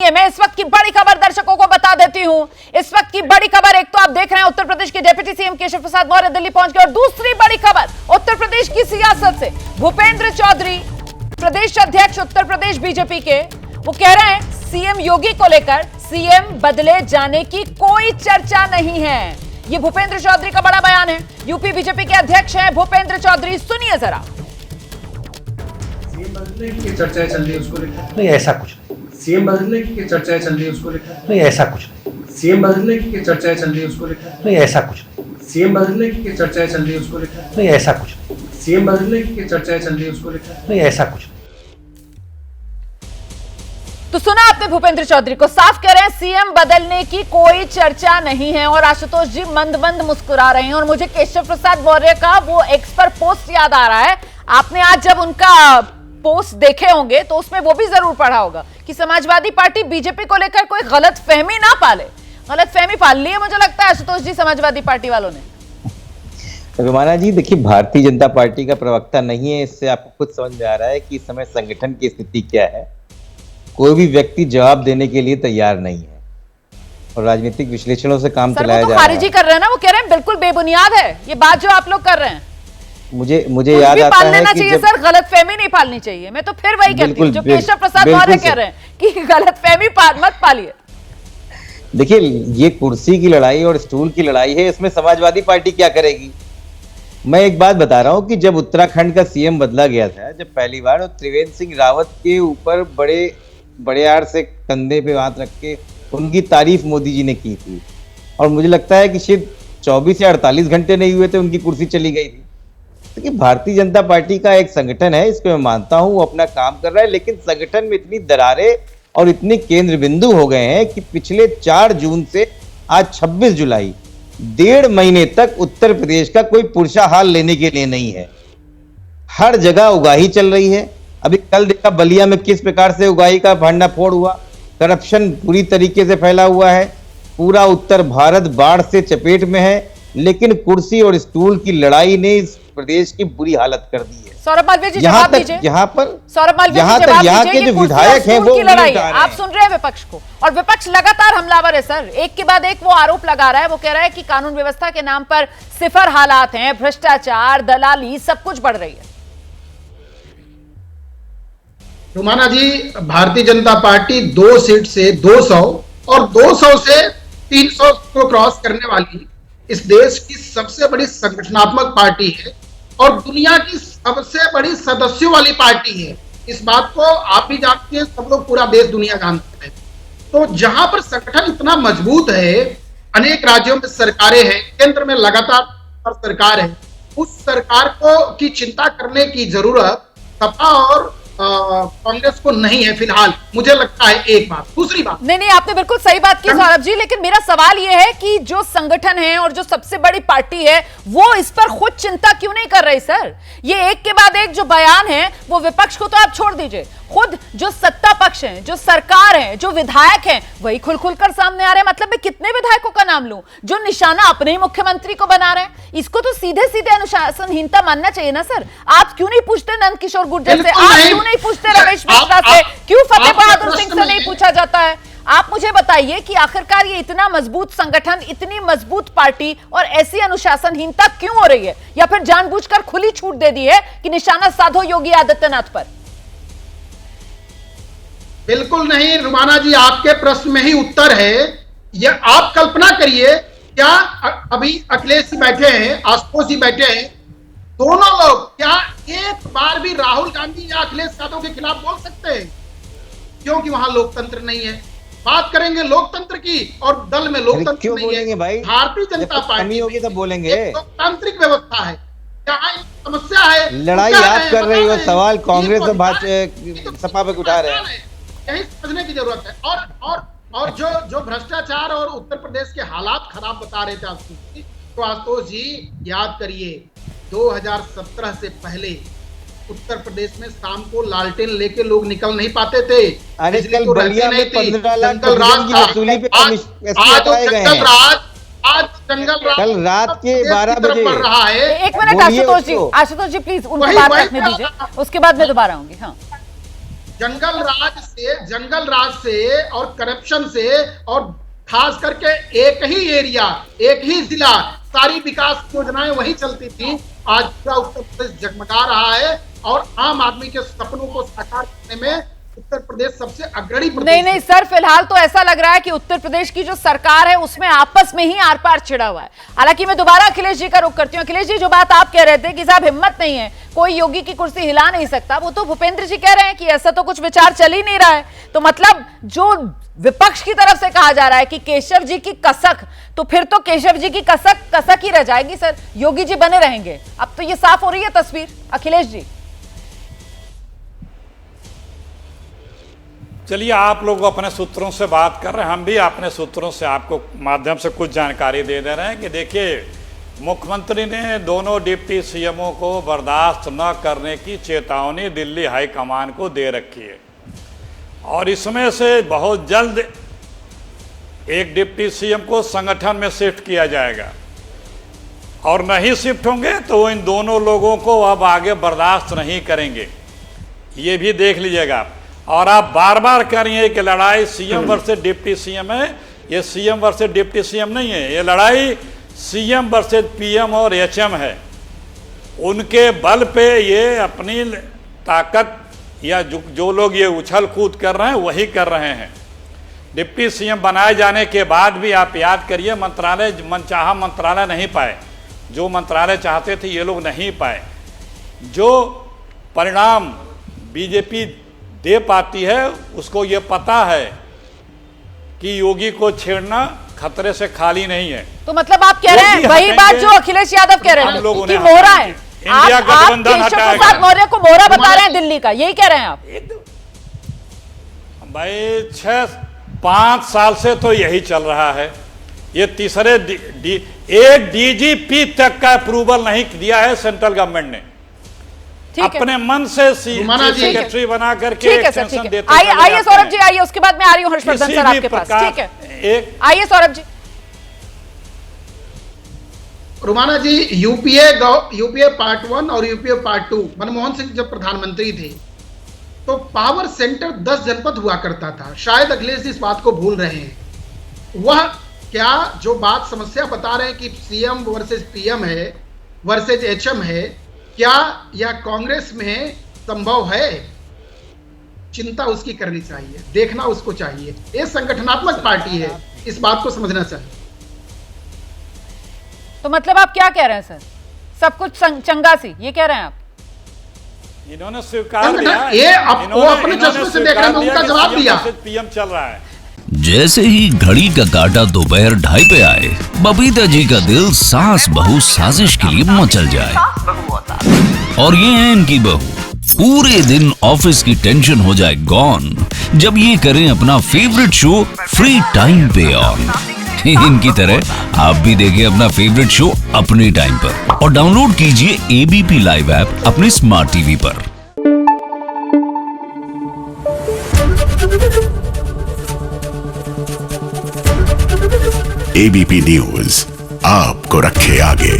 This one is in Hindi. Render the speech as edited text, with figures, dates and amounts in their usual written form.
सुनिए, मैं इस वक्त की बड़ी खबर दर्शकों को बता देती हूं। इस वक्त की बड़ी खबर, एक तो आप देख रहे हैं उत्तर प्रदेश के डिप्टी सीएम केशव प्रसाद मौर्य दिल्ली पहुंच गए, और दूसरी बड़ी खबर उत्तर प्रदेश की सियासत से। भूपेंद्र चौधरी, प्रदेश अध्यक्ष उत्तर प्रदेश बीजेपी के, वो कह रहे हैं सीएम योगी को लेकर सीएम बदले जाने की कोई चर्चा नहीं है। ये भूपेंद्र चौधरी का बड़ा बयान है। यूपी बीजेपी के अध्यक्ष हैं भूपेंद्र चौधरी, सुनिए जरा। सीएम बदलने की चर्चाएं चल रही है, उसको लेकर नहीं ऐसा कुछ नहीं। सीएम बदलने की चर्चाएं चल रही है, उसको लेकर नहीं ऐसा कुछ नहीं। सीएम बदलने की चर्चाएं चल रही है, उसको लेकर नहीं ऐसा कुछ नहीं। सीएम बदलने की चर्चाएं चल रही है, उसको लेकर नहीं ऐसा कुछ नहीं। सीएम बदलने की चर्चाएं चल रही है, उसको लेकर नहीं ऐसा कुछ नहीं। तो सुना आपने भूपेंद्र चौधरी को, साफ कह रहे हैं सीएम बदलने की कोई चर्चा नहीं है। और आशुतोष जी मंद मंद मुस्कुरा रहे हैं। और मुझे केशव प्रसाद मौर्य का वो एक्स पर पोस्ट याद आ रहा है। आपने आज जब उनका पोस्ट देखे होंगे तो उसमें वो भी जरूर पढ़ा होगा कि समाजवादी पार्टी बीजेपी को लेकर कोई गलत फहमी ना पाले। गलत फहमी पाल ली है मुझे लगता है आशुतोष जी समाजवादी पार्टी वालों ने। रुमाना जी देखिए, भारतीय जनता पार्टी का प्रवक्ता नहीं है, इससे आपको खुद समझ में आ रहा है कि इस समय संगठन की स्थिति क्या है। कोई भी व्यक्ति जवाब देने के लिए तैयार नहीं है और राजनीतिक विश्लेषणों से काम चलाया जा रहा है। खारिजी कर रहे हैं ना, वो कह रहे हैं बिल्कुल बेबुनियाद है ये बात जो आप लोग कर रहे हैं। मुझे याद आता है कि चाहिए सर, गलतफहमी नहीं पालनी चाहिए। मैं तो फिर वही कहती हूँ जो केशव प्रसाद मौर्य कह रहे हैं कि गलतफहमी मत पालिए। देखिए, ये कुर्सी की लड़ाई और स्टूल की लड़ाई है, इसमें समाजवादी पार्टी क्या करेगी। मैं एक बात बता रहा हूं कि जब उत्तराखंड का सीएम बदला गया था, जब पहली बार, तो त्रिवेंद्र सिंह रावत के ऊपर बड़े आड़ से कंधे पे हाथ रख के उनकी तारीफ मोदी जी ने की थी। और मुझे लगता है कि शायद 24 या 48 घंटे नहीं हुए थे उनकी कुर्सी चली गई थी। तो भारतीय जनता पार्टी का एक संगठन है, इसको मैं मानता हूं, वो अपना काम कर रहा है, लेकिन संगठन में इतनी दरारें और इतने केंद्र बिंदु हो गए हैं कि पिछले 4 जून से आज 26 जुलाई 1.5 महीने तक उत्तर प्रदेश का कोई पुरुषाहाल लेने के लिए नहीं है। हर जगह उगाही चल रही है। अभी कल देखा बलिया में किस प्रकार से उगाही का भांडाफोड़ हुआ। करप्शन पूरी तरीके से फैला हुआ है। पूरा उत्तर भारत बाढ़ से चपेट में है, लेकिन कुर्सी और स्टूल की लड़ाई ने इस प्रदेश की बुरी हालत कर दी है। सौरभ मालवीय जी यहाँ जवाब तक दीजिए। यहाँ पर सौरभ मालवीय जी यहाँ जवाब तक यहाँ दीजिए, के ये जो विधायक हैं वो की लड़ाई उठा है। रहे आप सुन रहे हैं विपक्ष को, और विपक्ष लगातार हमलावर है सर। एक के बाद एक वो आरोप लगा रहा है। वो कह रहा है कि कानून व्यवस्था के नाम पर सिफर हालात हैं, भ्रष्टाचार, दलाली, सब कुछ बढ़ रही है। रुमाना जी, भारतीय जनता पार्टी 2 सीट से 200 और 200 से 300 को क्रॉस करने वाली इस देश की सबसे बड़ी संगठनात्मक पार्टी है और दुनिया की सबसे बड़ी सदस्यों वाली पार्टी है। इस बात को आप भी जानते हैं, सब लोग, पूरा देश दुनिया जानते हैं। तो जहां पर संगठन इतना मजबूत है, अनेक राज्यों में सरकारें हैं, केंद्र में लगातार सरकार है, उस सरकार को की चिंता करने की जरूरत सपा और कांग्रेस को नहीं है फिलहाल, मुझे लगता है। एक बात। दूसरी बात, नहीं, आपने बिल्कुल सही बात की सौरभ जी, लेकिन मेरा सवाल यह है कि जो संगठन है और जो सबसे बड़ी पार्टी है वो इस पर खुद चिंता क्यों नहीं कर रही सर। ये एक के बाद एक जो बयान है वो विपक्ष को तो आप छोड़ दीजिए, खुद जो सत्ता पक्ष है, जो सरकार है, जो विधायक हैं, वही खुल खुलकर सामने आ रहे हैं। मतलब मैं कितने विधायकों का नाम लूं जो निशाना अपने ही मुख्यमंत्री को बना रहे हैं। इसको तो सीधे सीधे अनुशासनहीनता मानना चाहिए ना सर। आप क्यों नहीं पूछते नंद किशोर गुर्जर से, आप क्यों नहीं पूछते रमेश मिश्रा से, क्यों फतेह बहादुर सिंह से नहीं पूछा जाता है। आप मुझे बताइए कि आखिरकार ये इतना मजबूत संगठन, इतनी मजबूत पार्टी और ऐसी अनुशासनहीनता क्यों हो रही है, या फिर जानबूझकर खुली छूट दे दी है कि निशाना साधो योगी आदित्यनाथ पर। बिल्कुल नहीं रुमाना जी, आपके प्रश्न में ही उत्तर है। यह आप कल्पना करिए, क्या अभी अखिलेश जी बैठे हैं, आशुतोष जी बैठे हैं, दोनों लोग क्या एक बार भी राहुल गांधी या अखिलेश यादव के खिलाफ बोल सकते हैं? क्योंकि वहां लोकतंत्र नहीं है। बात करेंगे लोकतंत्र की, और दल में लोकतंत्र क्यों नहीं बोलेंगे है। भाई? भारतीय जनता पार्टी होगी तो बोलेंगे। लोकतांत्रिक व्यवस्था है, यहाँ समस्या है। लड़ाई आप कर रही हो, सवाल कांग्रेस और भाजपा सपा पे उठा रहे हैं। यही समझने की जरूरत है। और जो भ्रष्टाचार और उत्तर प्रदेश के हालात खराब बता रहे थे आशुतोष जी, तो आशुतोष जी याद करिए 2017 से पहले उत्तर प्रदेश में शाम को लालटेन लेके लोग निकल नहीं पाते थे। अरे कल बलिया में 15 लाख की वसूली पे कल रात के 12 बजे पड़ रहा है। एक मिनट आशुतोष जी प्लीज उनको बात रखने दीजिए, उसके बाद मैं दोबारा आऊंगी। हाँ, जंगल राज से और करप्शन से और खास करके एक ही एरिया, एक ही जिला, सारी विकास योजनाएं वही चलती थी। आज पूरा उत्तर प्रदेश जगमगा रहा है और आम आदमी के सपनों को साकार करने में उत्तर प्रदेश सबसे अग्रणी प्रदेश नहीं सर, फिलहाल तो ऐसा लग रहा है कि उत्तर प्रदेश की जो सरकार है उसमें आपस में ही आर पार छिड़ा हुआ है। हालांकि मैं दोबारा अखिलेश जी का रुख करती हूँ। अखिलेश जी, जो बात आप कह रहे थे कि साहब हिम्मत नहीं है, कोई योगी की कुर्सी हिला नहीं सकता, वो तो भूपेंद्र जी कह रहे हैं कि ऐसा तो कुछ विचार चल ही नहीं रहा है। तो मतलब जो विपक्ष की तरफ से कहा जा रहा है कि केशव जी की कसक, तो फिर तो केशव जी की कसक ही रह जाएगी सर, योगी जी बने रहेंगे। अब तो ये साफ हो रही है तस्वीर। अखिलेश जी, चलिए, आप लोग अपने सूत्रों से बात कर रहे हैं, हम भी अपने सूत्रों से आपको माध्यम से कुछ जानकारी दे रहे हैं कि देखिए, मुख्यमंत्री ने दोनों डिप्टी सीएमओ को बर्दाश्त न करने की चेतावनी दिल्ली हाईकमान को दे रखी है और इसमें से बहुत जल्द एक डिप्टी सीएम को संगठन में शिफ्ट किया जाएगा और नहीं शिफ्ट होंगे तो इन दोनों लोगों को अब आगे बर्दाश्त नहीं करेंगे। ये भी देख लीजिएगा आप। और आप बार बार कह रही हैं कि लड़ाई सीएम वर्सेस डिप्टी सीएम है। ये सीएम वर्सेस डिप्टी सीएम नहीं है, ये लड़ाई सीएम वर्सेस पीएम और एचएम है। उनके बल पे ये अपनी ताकत या जो लोग ये उछल कूद कर रहे हैं वही कर रहे हैं। डिप्टी सीएम बनाए जाने के बाद भी आप याद करिए, मंत्रालय मनचाहा मंत्रालय नहीं पाए, जो मंत्रालय चाहते थे ये लोग नहीं पाए। जो परिणाम बीजेपी दे पाती है उसको ये पता है कि योगी को छेड़ना खतरे से खाली नहीं है। तो मतलब आप कह रहे हैं वही बात जो अखिलेश यादव कह रहे हैं कि मोहरा है। इंडिया गठबंधन केशव प्रसाद मौर्य को मोहरा बता रहे हैं दिल्ली का, यही कह रहे हैं आप? भाई 5 साल से तो यही चल रहा है। ये तीसरे एक डीजीपी तक का अप्रूवल नहीं दिया है सेंट्रल गवर्नमेंट ने, अपने मन से सेक्रेटरी बना करके एक्सटेंशन देते हैं। आइए सौरभ जी, आइए, उसके बाद मैं आ रही हूं हर्षवर्धन सर आपके पास। ठीक है, आइए सौरभ जी। रुमाना जी, यूपीए पार्ट 1 और यूपीए पार्ट 2, मनमोहन सिंह जब प्रधानमंत्री थे तो पावर सेंटर 10 जनपद हुआ करता था। शायद अखिलेश जी इस बात को भूल रहे हैं। वह क्या जो बात समस्या बता रहे हैं कि सीएम वर्सेस पीएम है वर्सेस एचएम है, क्या यह कांग्रेस में संभव है? चिंता उसकी करनी चाहिए, देखना उसको चाहिए। ये संगठनात्मक पार्टी है, इस बात को समझना चाहिए। तो मतलब आप क्या कह रहे हैं सर, सब कुछ चंगा सी, ये कह रहे हैं आप? इन्होंने स्वीकार दिया, ये वो अपने चश्मे से देख रहे हैं, उनका जवाब दिया। पीएम चल रहा है। जैसे ही घड़ी का काटा दोपहर 2:30 पे आए, बबीता जी का दिल सास बहू साजिश के लिए मचल जाए। और ये है इनकी बहू, पूरे दिन ऑफिस की टेंशन हो जाए गॉन जब ये करें अपना फेवरेट शो फ्री टाइम पे ऑन। इनकी तरह आप भी देखिए अपना फेवरेट शो अपने टाइम पर और डाउनलोड कीजिए एबीपी लाइव ऐप अपने स्मार्ट टीवी पर। एबीपी न्यूज आपको रखे आगे।